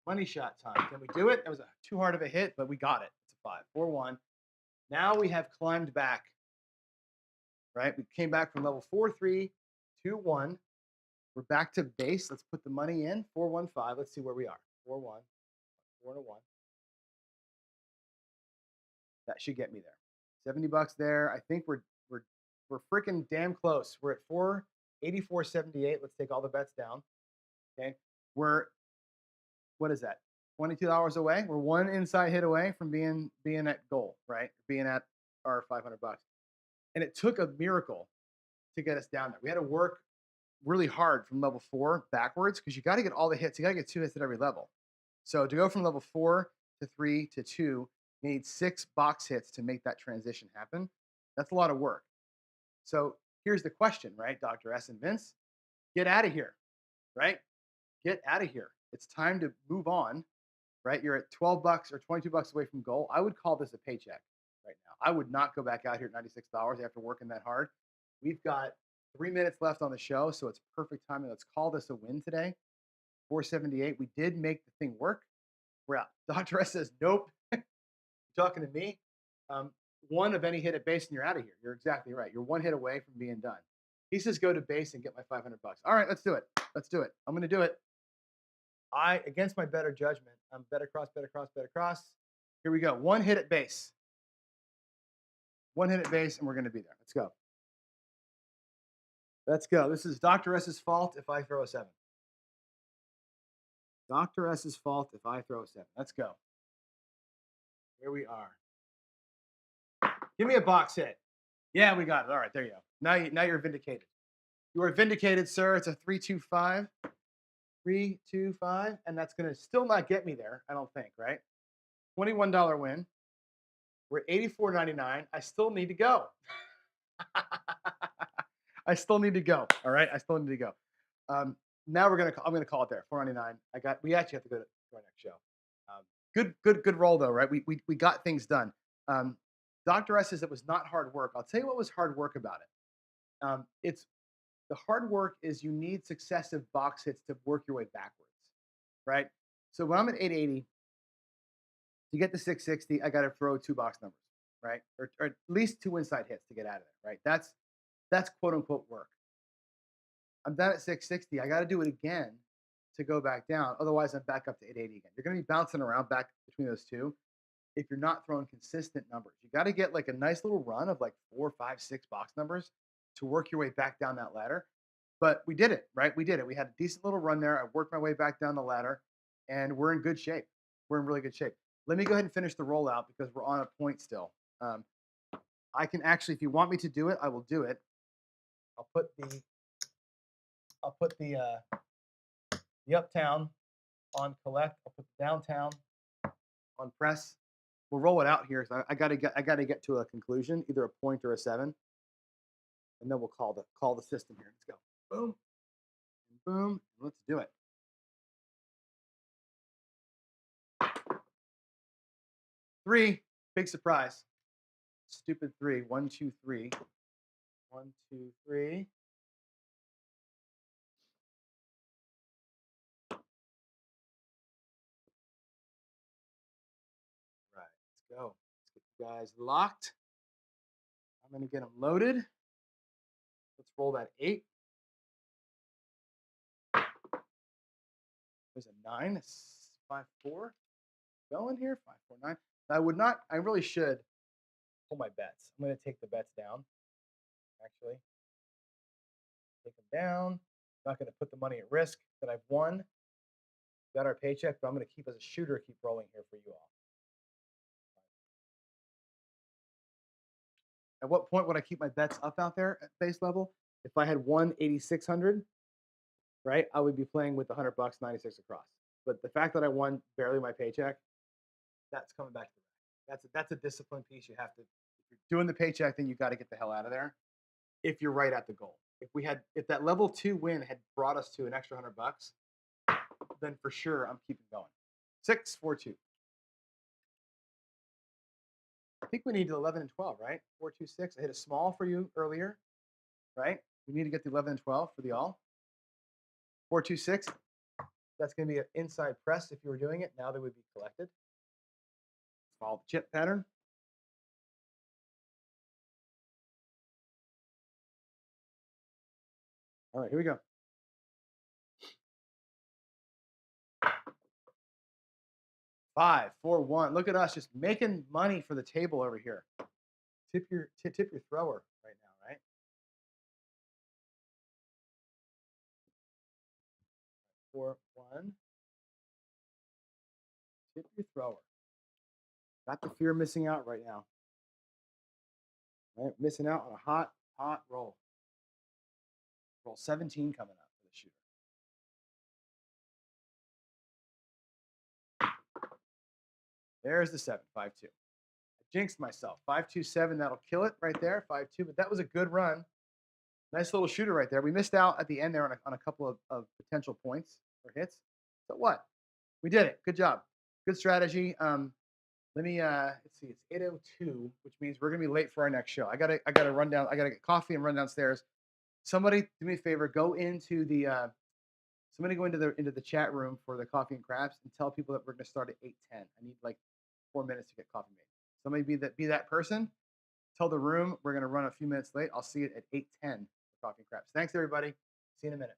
Money shot time. Can we do it? That was too hard of a hit, but we got it. It's a 5, 4, 1. Now we have climbed back, right? We came back from level 4, 3, 2, 1. We're back to base. Let's put the money in. 4, 1, 5. Let's see where we are. 4, 1. 4 and a 1. That should get me there. $70 there. I think we're freaking damn close. We're at 484.78. Let's take all the bets down. Okay. What is that? $22 away. We're one inside hit away from being at goal, right? Being at our $500. And it took a miracle to get us down there. We had to work really hard from level 4 backwards because you got to get all the hits. You got to get 2 hits at every level. So to go from level 4 to 3 to 2, you need 6 box hits to make that transition happen. That's a lot of work. So here's the question, right, Dr. S and Vince? Get out of here, right? Get out of here. It's time to move on, right? You're at $12 or $22 away from goal. I would call this a paycheck right now. I would not go back out here at $96 after working that hard. We've got 3 minutes left on the show, so it's perfect timing. Let's call this a win today. 478. We did make the thing work. We're out. Dr. S says, nope. You're talking to me. One of any hit at base and you're out of here. You're exactly right. You're one hit away from being done. He says, go to base and get my $500. All right, let's do it. Let's do it. I'm going to do it. Against my better judgment, I'm bet across, bet across, bet across. Here we go. One hit at base. One hit at base, and we're going to be there. Let's go. Let's go. This is Dr. S's fault if I throw a 7. Dr. S's fault if I throw a 7. Let's go. Here we are. Give me a box hit. Yeah, we got it. All right, there you go. Now you're vindicated. You are vindicated, sir. It's a 3-2-5. 3-2-5, and that's going to still not get me there, I don't think, right? $21 win. We're at $84.99. I still need to go. I still need to go. All right, I still need to go. Now I'm gonna call it there. $4.99. We actually have to go to our next show. Good roll though, right? We got things done. Dr. S says it was not hard work. I'll tell you what was hard work about it. The hard work is you need successive box hits to work your way backwards, right? So when I'm at 880, to get to 660, I got to throw 2 box numbers, right? Or at least 2 inside hits to get out of it, right? That's quote unquote work. I'm done at 660. I got to do it again to go back down. Otherwise, I'm back up to 880 again. You're going to be bouncing around back between those two if you're not throwing consistent numbers. You got to get like a nice little run of like 4, 5, 6 box numbers to work your way back down that ladder. But we did it, right? We did it. We had a decent little run there. I worked my way back down the ladder, and we're in good shape. We're in really good shape. Let me go ahead and finish the rollout because we're on a point still. I can actually, if you want me to do it, I will do it. I'll put the uptown on collect. I'll put the downtown on press. We'll roll it out here. So I gotta get to a conclusion, either a point or a 7, and then we'll call the system here. Let's go. Boom, and boom. Let's do it. Three, big surprise. Stupid 3. 1, 2, 3. 1, 2, 3. Right, let's go. Let's get you guys locked. I'm gonna get them loaded. Let's roll that 8. There's a 9. It's 5, 4. Going here. 5, 4, 9. I really should pull my bets. I'm gonna take the bets down. Actually, take them down. I'm not going to put the money at risk that I've won. Got our paycheck, but I'm going to keep as a shooter, keep rolling here for you all. At what point would I keep my bets up out there at base level? If I had won 8,600, right, I would be playing with the $100, 96 across. But the fact that I won barely my paycheck, that's coming back to the rack. That's a discipline piece. You have to, if you're doing the paycheck, then you got to get the hell out of there. If you're right at the goal, if that level 2 win had brought us to an extra $100, then for sure I'm keeping going. 6, 4, 2. I think we need 11 and 12, right? 4, 2, 6. I hit a small for you earlier, right? We need to get the 11 and 12 for the all. 4, 2, 6. That's going to be an inside press if you were doing it. Now they would be collected. Follow the chip pattern. All right, here we go. 5, 4, 1. Look at us just making money for the table over here. Tip your thrower right now, right? 4, 1. Tip your thrower. Got the fear of missing out right now. Right? Missing out on a hot roll. Roll 17 coming up for the shooter. There's the 7, 5, 2. I jinxed myself. 5, 2, 7. That'll kill it right there. 5, 2. But that was a good run. Nice little shooter right there. We missed out at the end there on a couple of potential points or hits. But what? We did it. Good job. Good strategy. Let me let's see. It's 8:02, which means we're gonna be late for our next show. I gotta run down. I gotta get coffee and run downstairs. Somebody do me a favor. Go into the into the chat room for the coffee and crabs and tell people that we're gonna start at 8:10. I need like 4 minutes to get coffee made. Somebody be that person. Tell the room we're gonna run a few minutes late. I'll see it at 8:10 for coffee and crabs. Thanks everybody. See you in a minute.